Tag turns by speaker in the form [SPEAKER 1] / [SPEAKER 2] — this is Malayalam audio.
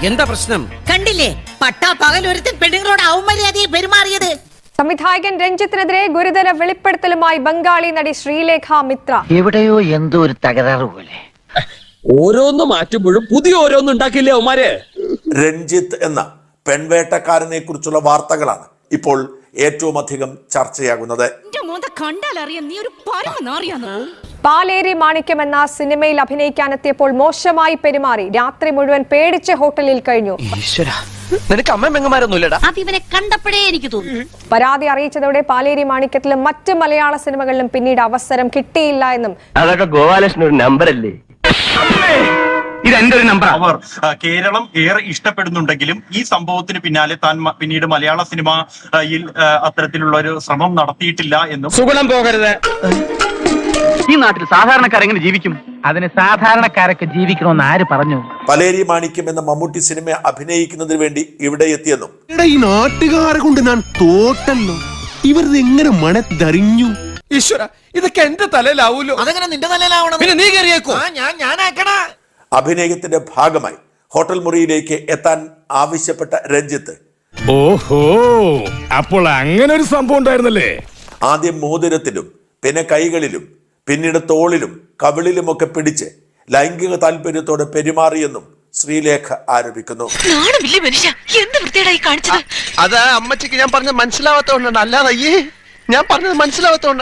[SPEAKER 1] എന്താ പ്രശ്നം?
[SPEAKER 2] കണ്ടില്ലേ പട്ടാ പകൽ ഒരുത്തൻ പെണ്ണുങ്ങളോട് അവമര്യാദയെ പെരുമാറിയത്.
[SPEAKER 3] സംവിധായകൻ രഞ്ജിത്തിനെതിരെ ഗുരുതര വെളിപ്പെടുത്തലുമായി ബംഗാളി നടി ശ്രീലേഖ മിത്ര.
[SPEAKER 4] എവിടെയോ എന്തോ ഒരു തകരാറ് പോലെ.
[SPEAKER 1] ഓരോന്ന് മാറ്റുമ്പോഴും പുതിയ ഓരോന്ന് ഉണ്ടാക്കില്ലേ അവന്മാര്.
[SPEAKER 5] രഞ്ജിത്ത് എന്ന പെൺവേട്ടക്കാരനെ കുറിച്ചുള്ള വാർത്തകളാണ് ഇപ്പോൾ ഏറ്റവും അധികം ചർച്ചയാകുന്നത്.
[SPEAKER 3] പാലേരി മാണിക്യം എന്ന സിനിമയിൽ അഭിനയിക്കാനെത്തിയപ്പോൾ മോശമായി പെരുമാറി. രാത്രി മുഴുവൻ പേടിച്ച് ഹോട്ടലിൽ കഴിഞ്ഞു.
[SPEAKER 4] നിനക്ക് അമ്മ പെങ്ങന്മാരൊന്നുമില്ലടാ.
[SPEAKER 2] അതിവനെ കണ്ടപ്പോഴേ എനിക്ക് തോന്നി.
[SPEAKER 3] പരാതി അറിയിച്ചതോടെ പാലേരി മാണിക്യത്തിലും മറ്റ് മലയാള സിനിമകളിലും പിന്നീട് അവസരം കിട്ടിയില്ല എന്നും.
[SPEAKER 4] അതൊക്കെ ഗോപാലകൃഷ്ണൻ ഒരു നമ്പർ അല്ലേ? ഇതെന്റെ ഒരു നമ്പർ.
[SPEAKER 6] അവർ കേരളം ഏറെ ഇഷ്ടപ്പെടുന്നുണ്ടെങ്കിലും ഈ സംഭവത്തിന് പിന്നാലെ താൻ പിന്നീട് മലയാള സിനിമയിൽ അത്തരത്തിലുള്ള ഒരു ശ്രമം നടത്തിയിട്ടില്ല എന്നും.
[SPEAKER 1] സുഗുണം പോകരുത്.
[SPEAKER 4] ഈ നാട്ടിൽ സാധാരണക്കാരെങ്ങനെ ജീവിക്കും? അതിന് സാധാരണക്കാരൊക്കെ ജീവിക്കണമെന്ന് ആര് പറഞ്ഞു?
[SPEAKER 5] പലേരി മാണിക്യം എന്ന മമ്മൂട്ടി സിനിമ അഭിനയിക്കുന്നതിന് വേണ്ടി ഇവിടെ എത്തിയെന്നും
[SPEAKER 7] ഈ നാട്ടുകാരെ കൊണ്ട് ഞാൻ തോട്ടല്ലോ, ഇവരെങ്ങനെ മണത്തറിഞ്ഞു?
[SPEAKER 1] ഈശ്വര, ഇതൊക്കെ എന്റെ തലയിലാവൂലോ.
[SPEAKER 2] അതെങ്ങനെ നിന്റെ തലയിലാവണം?
[SPEAKER 1] പിന്നെ നീ കയറിയേക്കോ?
[SPEAKER 2] ഞാനാക്കണ.
[SPEAKER 5] അഭിനയത്തിന്റെ ഭാഗമായി ഹോട്ടൽ മുറിയിലേക്ക് എത്താൻ ആവശ്യപ്പെട്ട രഞ്ജിത്ത്
[SPEAKER 7] ഓഹോ, അപ്പോൾ അങ്ങനെ ഒരു സംഭവം ഉണ്ടായിരുന്നല്ലേ?
[SPEAKER 5] ആദ്യം മോതിരത്തിലും പിന്നെ കൈകളിലും പിന്നീട് തോളിലും കവിളിലുമൊക്കെ പിടിച്ച് ലൈംഗിക താല്പര്യത്തോടെ പെരുമാറിയെന്നും ശ്രീലേഖ ആരോപിക്കുന്നു.
[SPEAKER 4] അത് അമ്മച്ചിക്ക് ഞാൻ പറഞ്ഞത് മനസ്സിലാവാത്തോണ്ടാണ്, അല്ലാതെ ഞാൻ പറഞ്ഞത് മനസ്സിലാവാത്തോണ്ടാണ്.